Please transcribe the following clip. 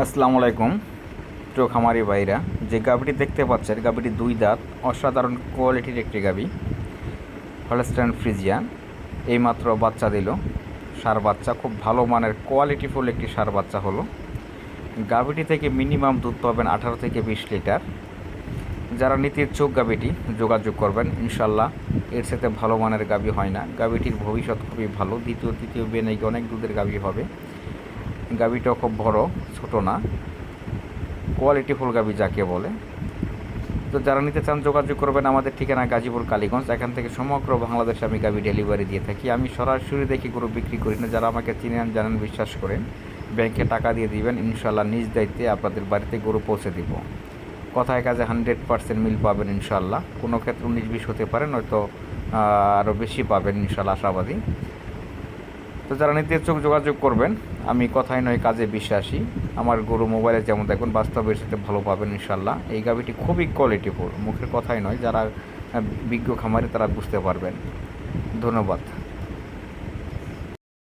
আসসালামু আলাইকুম প্রিয় খামারি ভাইরা। যে গাভীটি দেখতে পাচ্ছেন, গাভীটি 2 দাঁত, অসাধারণ কোয়ালিটির একটি গাভী, হলস্টাইন ফ্রিজিয়ান। এইমাত্র বাচ্চা দিল, সার বাচ্চা, খুব ভালো মানের কোয়ালিটিফুল একটি সার বাচ্চা হলো। গাভীটি থেকে মিনিমাম দুধ পাবেন 18 থেকে 20 লিটার। যারা নিতে ইচ্ছুক গাভীটি যোগাযোগ করবেন, ইনশাল্লাহ এর সাথে ভালো মানের গাভী হয় না। গাভীটির ভবিষ্যৎ খুবই ভালো, দ্বিতীয় তৃতীয় বিয়ে নাকি অনেক দুধের গাভী হবে। গাভীটাও খুব বড়, ছোট না, কোয়ালিটিফুল গাভী যাকে বলে। তো যারা নিতে চান যোগাযোগ করবেন। আমাদের ঠিকানা গাজীপুর কালীগঞ্জ। এখান থেকে সমগ্র বাংলাদেশে আমি গাভী ডেলিভারি দিয়ে থাকি। আমি সরাসরি দেখি গরু বিক্রি করি না। যারা আমাকে চিনেন, জানেন, বিশ্বাস করেন, ব্যাংকে টাকা দিয়ে দিবেন, ইনশাল্লাহ নিজ দায়িত্বে আপনাদের বাড়িতে গরু পৌঁছে দিব। কথায় কাজে 100% মিল পাবেন ইনশাল্লাহ। কোনো ক্ষেত্রে 19-20 হতে পারে, নয়তো আরও বেশি পাবেন ইনশাল্লাহ, আশাবাদী। তো যারা নিতে ইচ্ছুক যোগাযোগ করবেন। আমি কথাই নয় কাজে বিশ্বাসী। আমার গরু মোবাইলে যেমন দেখবেন, বাস্তবের সাথে ভালো পাবেন ইনশাল্লাহ। এই গাভীটি খুবই কোয়ালিটিফুল, মুখের কথাই নয়, যারা বিজ্ঞ খামারি তারা বুঝতে পারবেন। ধন্যবাদ।